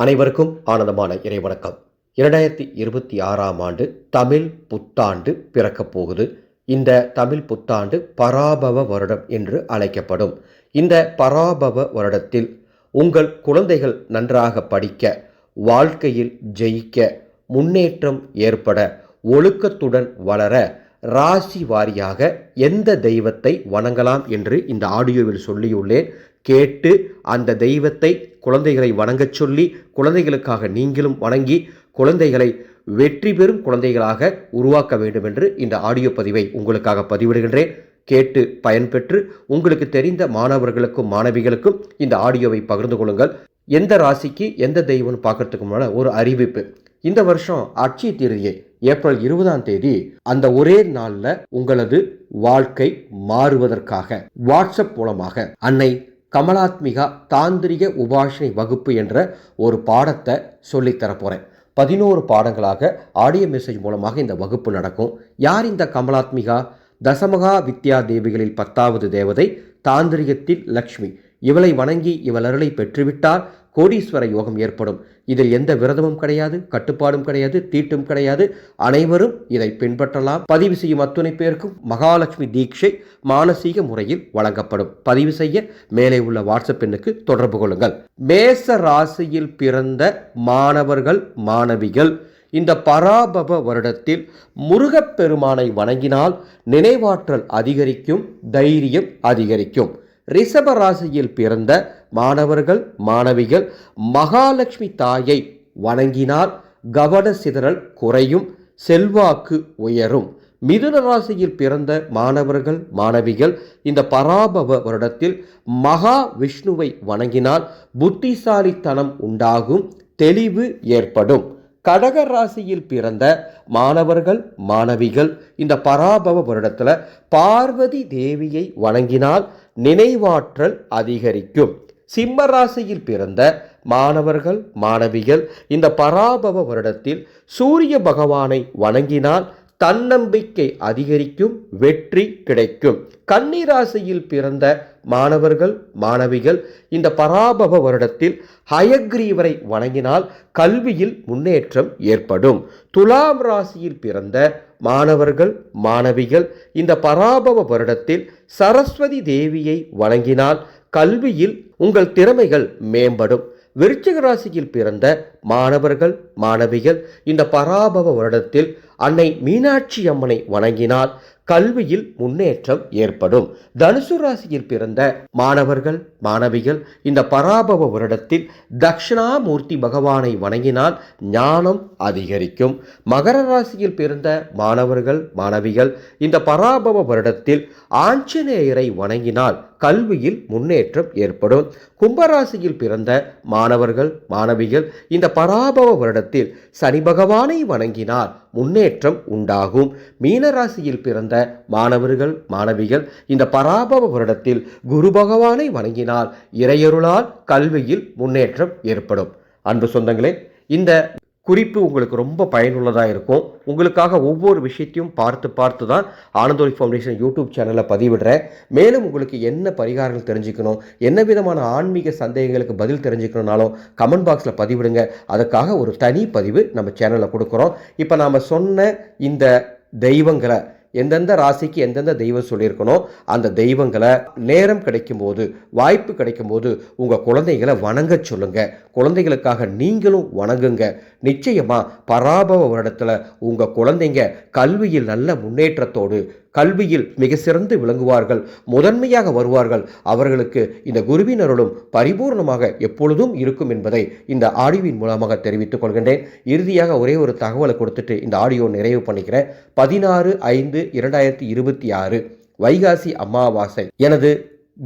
அனைவருக்கும் ஆனந்தமான இறைவணக்கம். 2026ஆம் ஆண்டு தமிழ் புத்தாண்டு பிறக்கப் போகுது. இந்த தமிழ் புத்தாண்டு பராபவ வருடம் என்று அழைக்கப்படும். இந்த பராபவ வருடத்தில் உங்கள் குழந்தைகள் நன்றாக படிக்க, வாழ்க்கையில் ஜெயிக்க, முன்னேற்றம் ஏற்பட, ஒழுக்கத்துடன் வளர ராசி வாரியாக எந்த தெய்வத்தை வணங்கலாம் என்று இந்த ஆடியோவில் சொல்லியுள்ளேன். கேட்டு அந்த தெய்வத்தை குழந்தைகளை வணங்கச் சொல்லி, குழந்தைகளுக்காக நீங்களும் வணங்கி குழந்தைகளை வெற்றி பெறும் குழந்தைகளாக உருவாக்க வேண்டும் என்று இந்த ஆடியோ பதிவை உங்களுக்காக பதிவிடுகின்றேன். கேட்டு பயன்பெற்று உங்களுக்கு தெரிந்த மாணவர்களுக்கும் மாணவிகளுக்கும் இந்த ஆடியோவை பகிர்ந்து கொள்ளுங்கள். எந்த ராசிக்கு எந்த தெய்வம்னு பார்க்கறதுக்கு முன்னால் ஒரு அறிவிப்பு. இந்த வருஷம் அட்சய திருதியை ஏப்ரல் 20ஆம் தேதி, அந்த ஒரே நாளில் உங்களது வாழ்க்கை மாறுவதற்காக வாட்ஸ்அப் மூலமாக அன்னை கமலாத்மிகா தாந்திரிக உபாசனை வகுப்பு என்ற ஒரு பாடத்தை சொல்லித்தரப்போகிறேன். 11 பாடங்களாக ஆடியோ மெசேஜ் மூலமாக இந்த வகுப்பு நடக்கும். யார் இந்த கமலாத்மிகா? தசமகா வித்யா தேவிகளில் 10வது தேவதை, தாந்திரிகத்தில் லக்ஷ்மி. இவளை வணங்கி இவள் அருளை பெற்றுவிட்டால் கோடீஸ்வர யோகம் ஏற்படும். இதில் எந்த விரதமும் கிடையாது, கட்டுப்பாடும் கிடையாது, தீட்டும் கிடையாது. அனைவரும் இதை பின்பற்றலாம். பதிவு செய்யும் அத்துணை பேருக்கும் மகாலட்சுமி தீட்சை மானசீக முறையில் வழங்கப்படும். பதிவு செய்ய மேலே உள்ள வாட்ஸ்அப் எண்ணுக்கு தொடர்பு கொள்ளுங்கள். மேச ராசியில் பிறந்த மாணவர்கள் மாணவிகள் இந்த பராபவ வருடத்தில் முருகப்பெருமானை வணங்கினால் நினைவாற்றல் அதிகரிக்கும், தைரியம் அதிகரிக்கும். ரிஷப ராசியில் பிறந்த மாணவர்கள் மாணவிகள் மகாலட்சுமி தாயை வணங்கினால் கவன சிதறல் குறையும், செல்வாக்கு உயரும். மிதுன ராசியில் பிறந்த மாணவர்கள் மாணவிகள் இந்த பராபவ வருடத்தில் மகா விஷ்ணுவை வணங்கினால் புத்திசாலித்தனம் உண்டாகும், தெளிவு ஏற்படும். கடக ராசியில் பிறந்த மாணவர்கள் மாணவிகள் இந்த பராபவ வருடத்தில் பார்வதி தேவியை வணங்கினால் நினைவாற்றல் அதிகரிக்கும். சிம்ம ராசியில் பிறந்த மாணவர்கள் மாணவிகள் இந்த பராபவ வருடத்தில் சூரிய பகவானை வணங்கினால் தன்னம்பிக்கை அதிகரிக்கும், வெற்றி கிடைக்கும். கன்னி ராசியில் பிறந்த மாணவர்கள் மாணவிகள் இந்த பராபவ வருடத்தில் ஹயக்ரீவரை வணங்கினால் கல்வியில் முன்னேற்றம் ஏற்படும். துலாம் ராசியில் பிறந்த மாணவர்கள் மாணவிகள் இந்த பராபவ வருடத்தில் சரஸ்வதி தேவியை வணங்கினால் கல்வியில் உங்கள் திறமைகள் மேம்படும். விருச்சிக ராசியில் பிறந்த மாணவர்கள் மாணவிகள் இந்த பராபவ வருடத்தில் அன்னை மீனாட்சி அம்மனை வணங்கினால் கல்வியில் முன்னேற்றம் ஏற்படும். தனுசு ராசியில் பிறந்த மாணவர்கள் மாணவிகள் இந்த பராபவ வருடத்தில் தட்சிணாமூர்த்தி பகவானை வணங்கினால் ஞானம் அதிகரிக்கும். மகர ராசியில் பிறந்த மாணவர்கள் மாணவிகள் இந்த பராபவ வருடத்தில் ஆஞ்சநேயரை வணங்கினால் கல்வியில் முன்னேற்றம் ஏற்படும். கும்பராசியில் பிறந்த மாணவர்கள் மாணவிகள் இந்த பராபவ வருடத்தில் சனி பகவானை வணங்கினால் முன்னேற்றம் உண்டாகும். மீனராசியில் பிறந்த மாணவர்கள் மாணவிகள் இந்த பராபவ வருடத்தில் குரு பகவானை வணங்கினால் இறையருளால் கல்வியில் முன்னேற்றம் ஏற்படும். அன்பு சொந்தங்களே, இந்த குறிப்பு உங்களுக்கு ரொம்ப பயனுள்ளதாக இருக்கும். உங்களுக்காக ஒவ்வொரு விஷயத்தையும் பார்த்து தான் ஆனந்தோலி ஃபவுண்டேஷன் யூடியூப் சேனலில் பதிவிடுறேன். மேலும் உங்களுக்கு என்ன பரிகாரங்கள் தெரிஞ்சுக்கணும், என்ன விதமான ஆன்மீக சந்தேகங்களுக்கு பதில் தெரிஞ்சுக்கணும்னாலும் கமெண்ட் பாக்ஸில் பதிவிடுங்க. அதுக்காக ஒரு தனி பதிவு நம்ம சேனலில் கொடுக்குறோம். இப்போ நாம் சொன்ன இந்த தெய்வங்களை எந்தெந்த ராசிக்கு எந்தெந்த தெய்வம் சொல்லியிருக்கணும், அந்த தெய்வங்களை நேரம் கிடைக்கும்போது, வாய்ப்பு கிடைக்கும்போது உங்கள் குழந்தைகளை வணங்க சொல்லுங்க. குழந்தைகளுக்காக நீங்களும் வணங்குங்க. நிச்சயமாக பராபவ வருடத்தில் உங்கள் குழந்தைங்க கல்வியில் நல்ல முன்னேற்றத்தோடு, கல்வியில் மிக சிறந்து விளங்குவார்கள், முதன்மையாக வருவார்கள். அவர்களுக்கு இந்த குருவின் அருளும் பரிபூர்ணமாக எப்பொழுதும் இருக்கும் என்பதை இந்த ஆடியோவின் மூலமாக தெரிவித்துக் கொள்கின்றேன். இறுதியாக ஒரே ஒரு தகவலை கொடுத்துட்டு இந்த ஆடியோ நிறைவு பண்ணிக்கிறேன். 16/5/2026 வைகாசி அமாவாசை எனது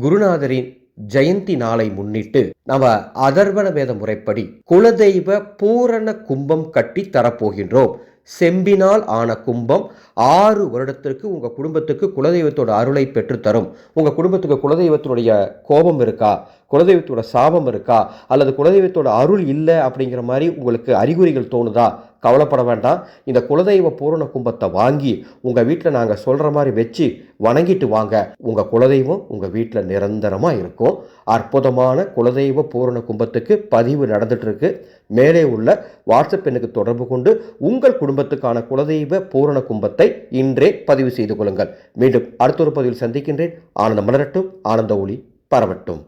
குருநாதரின் ஜெயந்தி நாளை முன்னிட்டு நம்ம அதர்வண வேத முறைப்படி குலதெய்வ பூரண கும்பம் கட்டி தரப்போகின்றோம். செம்பினால் ஆன கும்பம் 6 வருடத்திற்கு உங்கள் குடும்பத்துக்கு குலதெய்வத்தோட அருளை பெற்றுத்தரும். உங்கள் குடும்பத்துக்கு குலதெய்வத்தினுடைய கோபம் இருக்கா, குலதெய்வத்தோட சாபம் இருக்கா, அல்லது குலதெய்வத்தோட அருள் இல்லை அப்படிங்கிற மாதிரி உங்களுக்கு அறிகுறிகள் தோணுதா, கவலைப்பட வேண்டாம். இந்த குலதெய்வ பூரண கும்பத்தை வாங்கி உங்கள் வீட்டில் நாங்கள் சொல்கிற மாதிரி வச்சு வணங்கிட்டு வாங்க. உங்கள் குலதெய்வம் உங்கள் வீட்டில் நிரந்தரமாக இருக்கும். அற்புதமான குலதெய்வ பூரண கும்பத்துக்கு பதிவு நடந்துட்டு இருக்கு. மேலே உள்ள வாட்ஸ்அப் எண்ணுக்கு தொடர்பு கொண்டு உங்கள் குடும்பத்துக்கான குலதெய்வ பூரண கும்பத்தை இன்றே பதிவு செய்து கொள்ளுங்கள். மீண்டும் அடுத்த ஒரு பதிவில் சந்திக்கின்றேன். ஆனந்த மலரட்டும், ஆனந்த ஒளி பரவட்டும்.